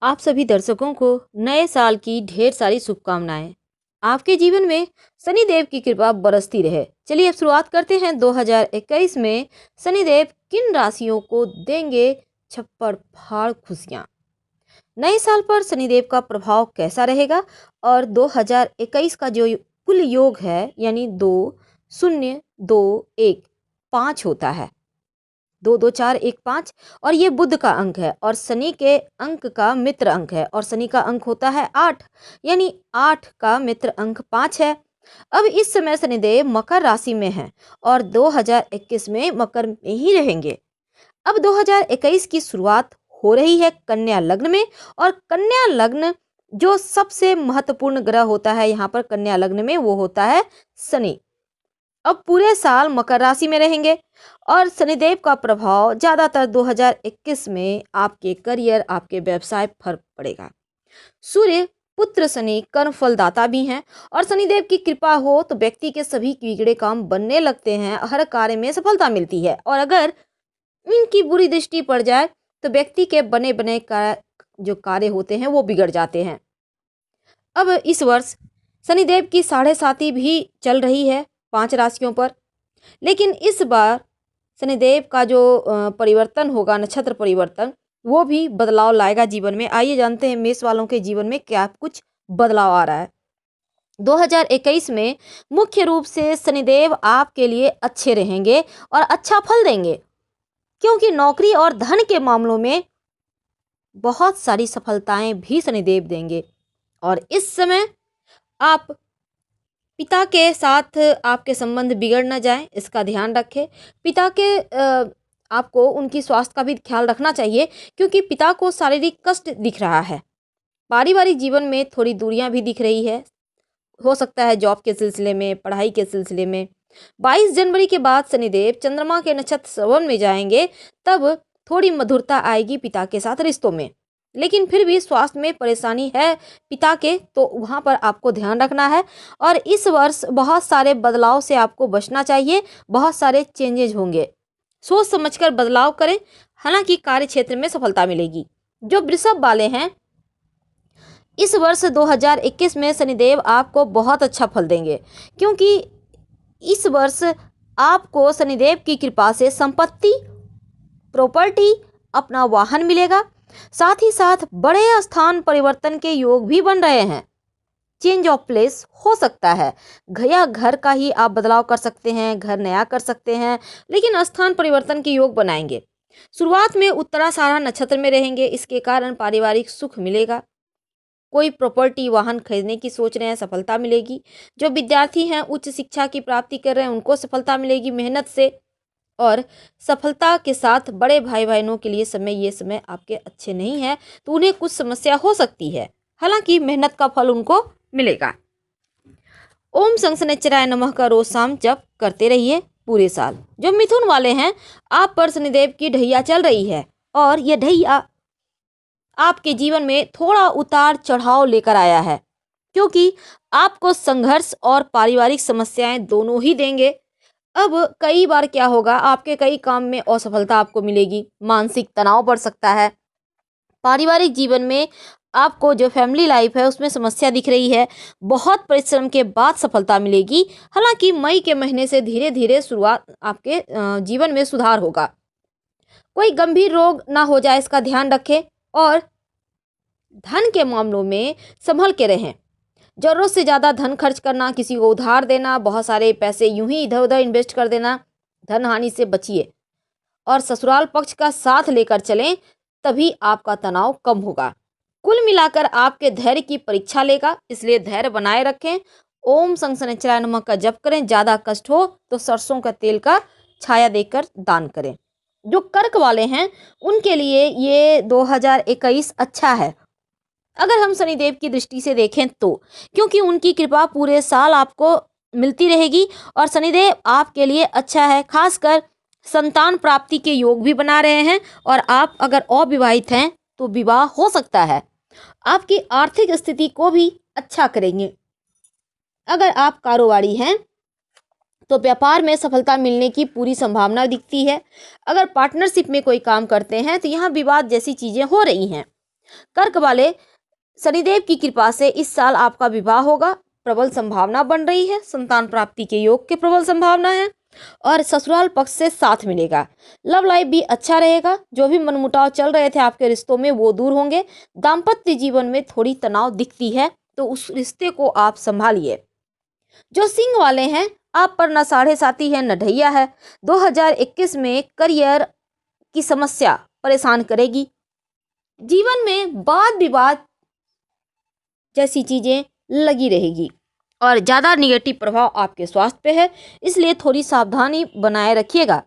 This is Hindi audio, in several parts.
आप सभी दर्शकों को नए साल की ढेर सारी शुभकामनाएं। आपके जीवन में शनिदेव की कृपा बरसती रहे। चलिए अब शुरुआत करते हैं। 2021 में शनिदेव किन राशियों को देंगे छप्पर फाड़ खुशियां। नए साल पर शनिदेव का प्रभाव कैसा रहेगा और 2021 का जो कुल योग है यानी 2 0 2 1 5 होता है। 2 2 4 1 5 और ये बुध का अंक है और शनि के अंक का मित्र अंक है और शनि का अंक होता है 8 यानी 8 का मित्र अंक 5 है। अब इस समय शनिदेव मकर राशि में है और 2021 में मकर में ही रहेंगे। अब 2021 की शुरुआत हो रही है कन्या लग्न में और कन्या लग्न जो सबसे महत्वपूर्ण ग्रह होता है यहाँ पर कन्या लग्न में वो होता है शनि। अब पूरे साल मकर राशि में रहेंगे और शनिदेव का प्रभाव ज्यादातर 2021 में आपके करियर आपके व्यवसाय पर पड़ेगा। सूर्य पुत्र शनि कर्म फलदाता भी हैं और शनिदेव की कृपा हो तो व्यक्ति के सभी बिगड़े काम बनने लगते हैं, हर कार्य में सफलता मिलती है और अगर इनकी बुरी दृष्टि पड़ जाए तो व्यक्ति के बने बने जो कार्य होते हैं वो बिगड़ जाते हैं। अब इस वर्ष शनिदेव की 7.5 भी चल रही है 5 राशियों पर, लेकिन इस बार शनिदेव का जो परिवर्तन होगा नक्षत्र परिवर्तन वो भी बदलाव लाएगा जीवन में। आइए जानते हैं मेष वालों के जीवन में क्या कुछ बदलाव आ रहा है। 2021 में मुख्य रूप से शनिदेव आपके लिए अच्छे रहेंगे और अच्छा फल देंगे क्योंकि नौकरी और धन के मामलों में बहुत सारी सफलताएं भी शनिदेव देंगे। और इस समय आप पिता के साथ आपके संबंध बिगड़ न जाएं, इसका ध्यान रखें। पिता के आपको उनकी स्वास्थ्य का भी ख्याल रखना चाहिए क्योंकि पिता को शारीरिक कष्ट दिख रहा है। पारिवारिक जीवन में थोड़ी दूरियां भी दिख रही है, हो सकता है जॉब के सिलसिले में, पढ़ाई के सिलसिले में। 22 जनवरी के बाद शनिदेव चंद्रमा के नक्षत्र श्रवण में जाएंगे, तब थोड़ी मधुरता आएगी पिता के साथ रिश्तों में। लेकिन फिर भी स्वास्थ्य में परेशानी है पिता के, तो वहाँ पर आपको ध्यान रखना है। और इस वर्ष बहुत सारे बदलाव से आपको बचना चाहिए, बहुत सारे चेंजेज होंगे, सोच समझकर बदलाव करें, हालांकि कार्य क्षेत्र में सफलता मिलेगी। जो वृषभ वाले हैं इस वर्ष 2021 में शनिदेव आपको बहुत अच्छा फल देंगे क्योंकि इस वर्ष आपको शनिदेव की कृपा से संपत्ति, प्रॉपर्टी, अपना वाहन मिलेगा। साथ ही साथ बड़े स्थान परिवर्तन के योग भी बन रहे हैं। चेंज ऑफ प्लेस हो सकता है, या घर का ही आप बदलाव कर सकते हैं, घर नया कर सकते हैं, लेकिन स्थान परिवर्तन के योग बनाएंगे। शुरुआत में उत्तराषाढ़ा नक्षत्र में रहेंगे, इसके कारण पारिवारिक सुख मिलेगा। कोई प्रॉपर्टी वाहन खरीदने की सोच रहे हैं, सफलता मिलेगी। जो विद्यार्थी हैं उच्च शिक्षा की प्राप्ति कर रहे हैं उनको सफलता मिलेगी मेहनत से। और सफलता के साथ बड़े भाई बहनों के लिए ये समय आपके अच्छे नहीं है, तो उन्हें कुछ समस्या हो सकती है, हालांकि मेहनत का फल उनको मिलेगा। ओम शनिश्चराय नमः का रोज शाम जप करते रहिए पूरे साल। जो मिथुन वाले हैं आप पर शनिदेव की ढैया चल रही है और यह ढैया आपके जीवन में थोड़ा उतार चढ़ाव लेकर आया है क्योंकि आपको संघर्ष और पारिवारिक समस्याएं दोनों ही देंगे। अब कई बार क्या होगा, आपके कई काम में असफलता आपको मिलेगी, मानसिक तनाव बढ़ सकता है। पारिवारिक जीवन में आपको जो फैमिली लाइफ है उसमें समस्या दिख रही है, बहुत परिश्रम के बाद सफलता मिलेगी। हालांकि मई के महीने से धीरे धीरे शुरुआत आपके जीवन में सुधार होगा। कोई गंभीर रोग ना हो जाए इसका ध्यान रखें और धन के मामलों में संभल के रहें। जरूरत से ज़्यादा धन खर्च करना, किसी को उधार देना, बहुत सारे पैसे यूं ही इधर उधर इन्वेस्ट कर देना, धन हानि से बचिए। और ससुराल पक्ष का साथ लेकर चलें, तभी आपका तनाव कम होगा। कुल मिलाकर आपके धैर्य की परीक्षा लेगा, इसलिए धैर्य बनाए रखें। ओम शनिश्चराय नमः का जप करें। ज़्यादा कष्ट हो तो सरसों का तेल का छाया देकर दान करें। जो कर्क वाले हैं उनके लिए ये 2021 अच्छा है अगर हम शनिदेव की दृष्टि से देखें तो, क्योंकि उनकी कृपा पूरे साल आपको मिलती रहेगी और शनिदेव आपके लिए अच्छा है। खासकर संतान प्राप्ति के योग भी बना रहे हैं और आप अगर अविवाहित हैं तो विवाह हो सकता है। आपकी आर्थिक स्थिति को भी अच्छा करेंगे। अगर आप कारोबारी हैं तो व्यापार में सफलता मिलने की पूरी संभावना दिखती है। अगर पार्टनरशिप में कोई काम करते हैं तो यहाँ विवाद जैसी चीजें हो रही हैं। कर्क वाले, शनिदेव की कृपा से इस साल आपका विवाह होगा, प्रबल संभावना बन रही है, संतान प्राप्ति के योग के प्रबल संभावना है और ससुराल पक्ष से साथ मिलेगा। लव लाइफ भी अच्छा रहेगा, जो भी मनमुटाव चल रहे थे आपके रिश्तों में वो दूर होंगे। दाम्पत्य जीवन में थोड़ी तनाव दिखती है, तो उस रिश्ते को आप संभालिए। जो सिंह वाले हैं, आप पर न साढ़े साती है न ढैया है। 2021 में करियर की समस्या परेशान करेगी। जीवन में वाद विवाद जैसी चीजें लगी रहेगी और ज़्यादा निगेटिव प्रभाव आपके स्वास्थ्य पे है, इसलिए थोड़ी सावधानी बनाए रखिएगा।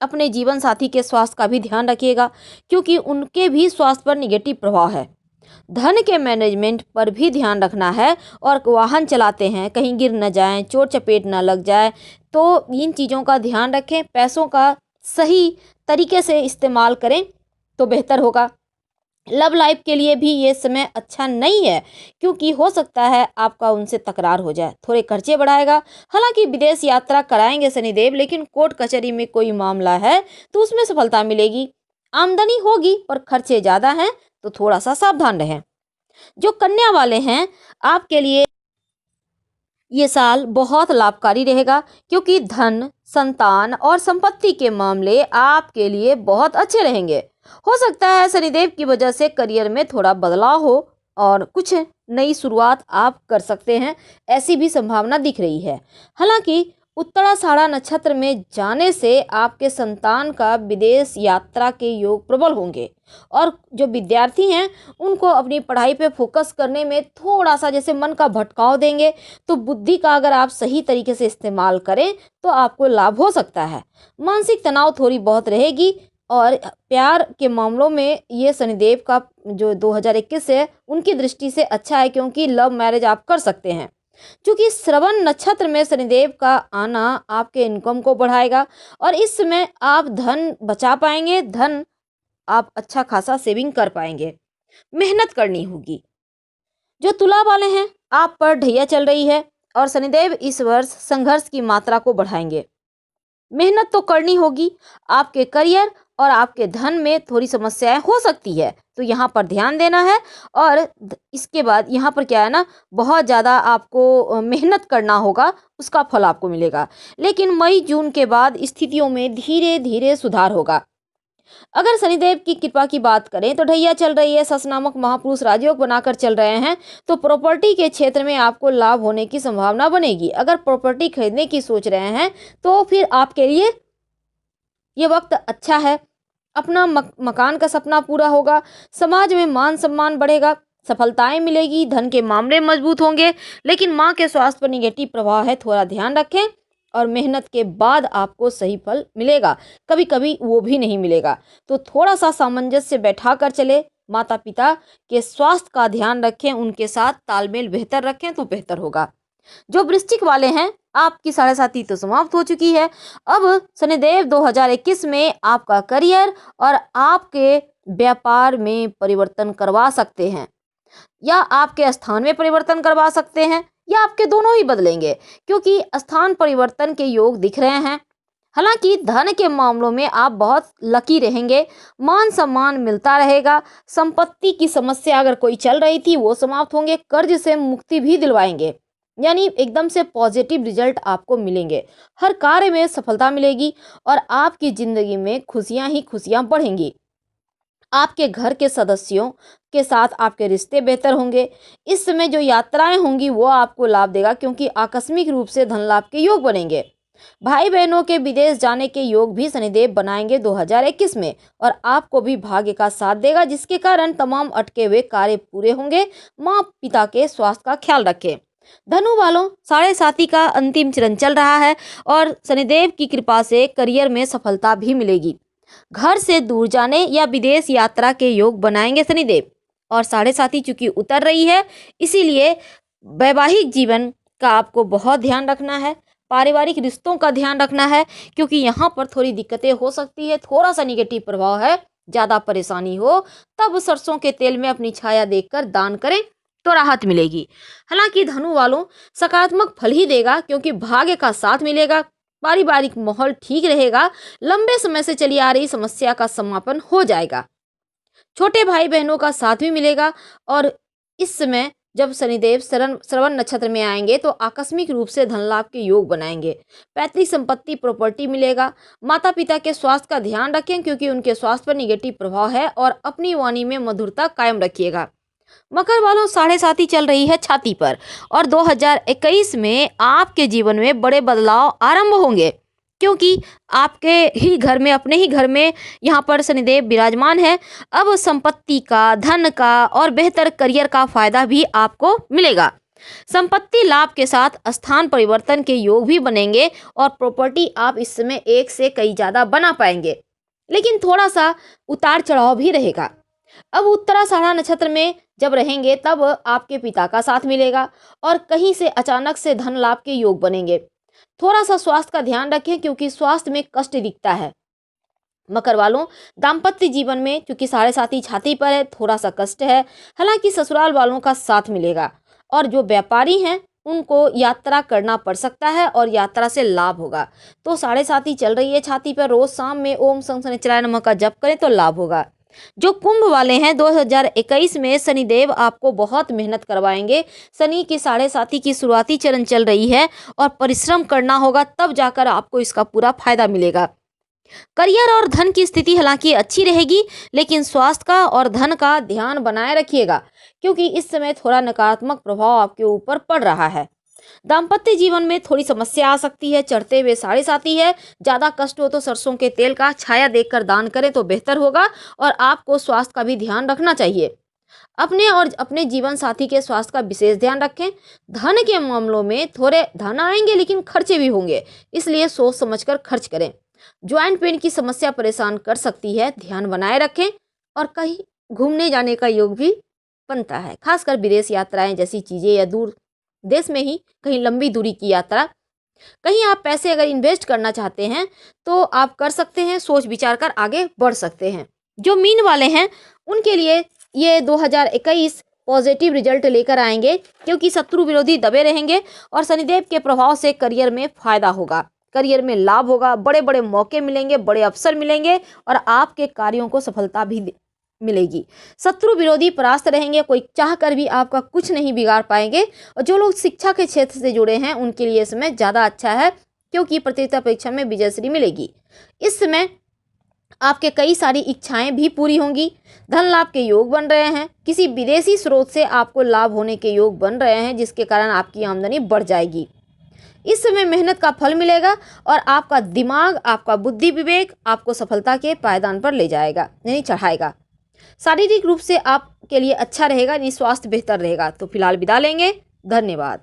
अपने जीवन साथी के स्वास्थ्य का भी ध्यान रखिएगा, क्योंकि उनके भी स्वास्थ्य पर निगेटिव प्रभाव है। धन के मैनेजमेंट पर भी ध्यान रखना है और वाहन चलाते हैं कहीं गिर न जाएं, चोट चपेट न लग जाए, तो इन चीज़ों का ध्यान रखें। पैसों का सही तरीके से इस्तेमाल करें तो बेहतर होगा। लव लाइफ के लिए भी ये समय अच्छा नहीं है, क्योंकि हो सकता है आपका उनसे तकरार हो जाए, थोड़े खर्चे बढ़ाएगा। हालांकि विदेश यात्रा कराएंगे शनिदेव, लेकिन कोर्ट कचहरी में कोई मामला है तो उसमें सफलता मिलेगी। आमदनी होगी पर खर्चे ज़्यादा हैं, तो थोड़ा सा सावधान रहें। जो कन्या वाले हैं, आपके लिए ये साल बहुत लाभकारी रहेगा, क्योंकि धन, संतान और संपत्ति के मामले आपके लिए बहुत अच्छे रहेंगे। हो सकता है शनिदेव की वजह से करियर में थोड़ा बदलाव हो और कुछ नई शुरुआत आप कर सकते हैं, ऐसी भी संभावना दिख रही है। हालांकि उत्तराषाढ़ा नक्षत्र में जाने से आपके संतान का विदेश यात्रा के योग प्रबल होंगे और जो विद्यार्थी हैं उनको अपनी पढ़ाई पे फोकस करने में थोड़ा सा जैसे मन का भटकाव देंगे। तो बुद्धि का अगर आप सही तरीके से इस्तेमाल करें तो आपको लाभ हो सकता है। मानसिक तनाव थोड़ी बहुत रहेगी और प्यार के मामलों में ये शनिदेव का जो 2021 है उनकी दृष्टि से अच्छा है, क्योंकि लव मैरिज आप कर सकते हैं। क्योंकि श्रवण नक्षत्र में शनिदेव का आना आपके इनकम को बढ़ाएगा और इस समय आप धन बचा पाएंगे, धन आप अच्छा खासा सेविंग कर पाएंगे। मेहनत करनी होगी। जो तुला वाले हैं, आप पर ढैया चल रही है और शनिदेव इस वर्ष संघर्ष की मात्रा को बढ़ाएंगे। मेहनत तो करनी होगी। आपके करियर और आपके धन में थोड़ी समस्याएं हो सकती है, तो यहाँ पर ध्यान देना है। और इसके बाद यहाँ पर क्या है ना, बहुत ज़्यादा आपको मेहनत करना होगा, उसका फल आपको मिलेगा। लेकिन मई जून के बाद स्थितियों में धीरे धीरे सुधार होगा। अगर शनिदेव की कृपा की बात करें तो ढैया चल रही है, सस नामक महापुरुष राजयोग बनाकर चल रहे हैं, तो प्रॉपर्टी के क्षेत्र में आपको लाभ होने की संभावना बनेगी। अगर प्रॉपर्टी खरीदने की सोच रहे हैं तो फिर आपके लिए ये वक्त अच्छा है। अपना मकान का सपना पूरा होगा, समाज में मान सम्मान बढ़ेगा, सफलताएं मिलेगी, धन के मामले मजबूत होंगे। लेकिन माँ के स्वास्थ्य पर निगेटिव प्रभाव है, थोड़ा ध्यान रखें। और मेहनत के बाद आपको सही फल मिलेगा, कभी कभी वो भी नहीं मिलेगा, तो थोड़ा सा सामंजस्य बैठा कर चले। माता पिता के स्वास्थ्य का ध्यान रखें, उनके साथ तालमेल बेहतर रखें तो बेहतर होगा। जो वृश्चिक वाले हैं, आपकी साढ़े साती तो समाप्त हो चुकी है। अब शनिदेव 2021 में आपका करियर और आपके व्यापार में परिवर्तन करवा सकते हैं, या आपके स्थान में परिवर्तन करवा सकते हैं, या आपके दोनों ही बदलेंगे, क्योंकि स्थान परिवर्तन के योग दिख रहे हैं। हालांकि धन के मामलों में आप बहुत लकी रहेंगे, मान सम्मान मिलता रहेगा। संपत्ति की समस्या अगर कोई चल रही थी वो समाप्त होंगे, कर्ज से मुक्ति भी दिलवाएंगे, यानी एकदम से पॉजिटिव रिजल्ट आपको मिलेंगे। हर कार्य में सफलता मिलेगी और आपकी जिंदगी में खुशियां ही खुशियां बढ़ेंगी। आपके घर के सदस्यों के साथ आपके रिश्ते बेहतर होंगे। इस समय जो यात्राएं होंगी वो आपको लाभ देगा, क्योंकि आकस्मिक रूप से धन लाभ के योग बनेंगे। भाई बहनों के विदेश जाने के योग भी शनिदेव बनाएंगे 2021 में, और आपको भी भाग्य का साथ देगा, जिसके कारण तमाम अटके हुए कार्य पूरे होंगे। माँ पिता के स्वास्थ्य का ख्याल रखें। धनु वालों, साढ़े साती का अंतिम चरण चल रहा है और शनिदेव की कृपा से करियर में सफलता भी मिलेगी। घर से दूर जाने या विदेश यात्रा के योग बनाएंगे शनिदेव। और साढ़े साती चूंकि उतर रही है, इसीलिए वैवाहिक जीवन का आपको बहुत ध्यान रखना है, पारिवारिक रिश्तों का ध्यान रखना है, क्योंकि यहाँ पर थोड़ी दिक्कतें हो सकती है, थोड़ा सा निगेटिव प्रभाव है। ज़्यादा परेशानी हो तब सरसों के तेल में अपनी छाया देखकर दान करें तो राहत मिलेगी। हालांकि धनु वालों, सकारात्मक फल ही देगा, क्योंकि भाग्य का साथ मिलेगा, पारिवारिक माहौल ठीक रहेगा, लंबे समय से चली आ रही समस्या का समापन हो जाएगा। छोटे भाई बहनों का साथ भी मिलेगा। और इस समय जब शनिदेव श्रवण नक्षत्र में आएंगे तो आकस्मिक रूप से धन लाभ के योग बनाएंगे। पैतृक संपत्ति प्रॉपर्टी मिलेगा। माता पिता के स्वास्थ्य का ध्यान रखें क्योंकि उनके स्वास्थ्य पर निगेटिव प्रभाव है, और अपनी वाणी में मधुरता कायम रखिएगा। मकर वालों, साढ़े साती चल रही है छाती पर, और 2021 में आपके जीवन में बड़े बदलाव आरंभ होंगे, क्योंकि आपके ही घर में, अपने ही घर में यहाँ पर शनिदेव विराजमान है। अब संपत्ति का, धन का और बेहतर करियर का फायदा भी आपको मिलेगा। संपत्ति लाभ के साथ स्थान परिवर्तन के योग भी बनेंगे, और प्रॉपर्टी आप इस समय एक से कई ज़्यादा बना पाएंगे, लेकिन थोड़ा सा उतार चढ़ाव भी रहेगा। अब उत्तराषाढ़ा नक्षत्र में जब रहेंगे तब आपके पिता का साथ मिलेगा, और कहीं से अचानक से धन लाभ के योग बनेंगे। थोड़ा सा स्वास्थ्य का ध्यान रखें क्योंकि स्वास्थ्य में कष्ट दिखता है। मकर वालों, दाम्पत्य जीवन में क्योंकि साढ़े साती छाती पर है, थोड़ा सा कष्ट है। हालांकि ससुराल वालों का साथ मिलेगा, और जो व्यापारी हैं उनको यात्रा करना पड़ सकता है और यात्रा से लाभ होगा। तो साढ़े साती चल रही है छाती पर, रोज शाम में ओम शं शनिचराय नमः का जप करें तो लाभ होगा। जो कुंभ वाले हैं, 2021 में शनिदेव आपको बहुत मेहनत करवाएंगे। शनि की साढ़े साती की शुरुआती चरण चल रही है, और परिश्रम करना होगा, तब जाकर आपको इसका पूरा फायदा मिलेगा। करियर और धन की स्थिति हालांकि अच्छी रहेगी, लेकिन स्वास्थ्य का और धन का ध्यान बनाए रखिएगा क्योंकि इस समय थोड़ा नकारात्मक प्रभाव आपके ऊपर पड़ रहा है। दाम्पत्य जीवन में थोड़ी समस्या आ सकती है, चढ़ते हुए साढ़े साती है। ज्यादा कष्ट हो तो सरसों के तेल का छाया देखकर दान करें तो बेहतर होगा, और आपको स्वास्थ्य का भी ध्यान रखना चाहिए। अपने और अपने जीवन साथी के स्वास्थ्य का विशेष ध्यान रखें। धन के मामलों में थोड़े धन आएंगे लेकिन खर्चे भी होंगे, इसलिए सोच समझकर खर्च करें। ज्वाइंट पेन की समस्या परेशान कर सकती है, ध्यान बनाए रखें। और कहीं घूमने जाने का योग भी बनता है, खासकर विदेश यात्राएं जैसी चीजें, या दूर देश में ही कहीं लंबी दूरी की यात्रा। कहीं आप पैसे अगर इन्वेस्ट करना चाहते हैं तो आप कर सकते हैं, सोच विचार कर आगे बढ़ सकते हैं। जो मीन वाले हैं उनके लिए ये 2021 पॉजिटिव रिजल्ट लेकर आएंगे, क्योंकि शत्रु विरोधी दबे रहेंगे, और शनिदेव के प्रभाव से करियर में फायदा होगा, करियर में लाभ होगा, बड़े बड़े मौके मिलेंगे, बड़े अवसर मिलेंगे, और आपके कार्यों को सफलता भी मिलेगी। शत्रु विरोधी परास्त रहेंगे, कोई चाह कर भी आपका कुछ नहीं बिगाड़ पाएंगे। और जो लोग शिक्षा के क्षेत्र से जुड़े हैं उनके लिए समय ज़्यादा अच्छा है, क्योंकि प्रतियोगिता परीक्षा में विजयश्री मिलेगी। इस समय आपके कई सारी इच्छाएं भी पूरी होंगी। धन लाभ के योग बन रहे हैं, किसी विदेशी स्रोत से आपको लाभ होने के योग बन रहे हैं, जिसके कारण आपकी आमदनी बढ़ जाएगी। इस समय मेहनत का फल मिलेगा, और आपका दिमाग, आपका बुद्धि विवेक आपको सफलता के पायदान पर ले जाएगा, यानी चढ़ाएगा। शारीरिक रूप से आपके लिए अच्छा रहेगा, यानी स्वास्थ्य बेहतर रहेगा। तो फिलहाल विदा लेंगे, धन्यवाद।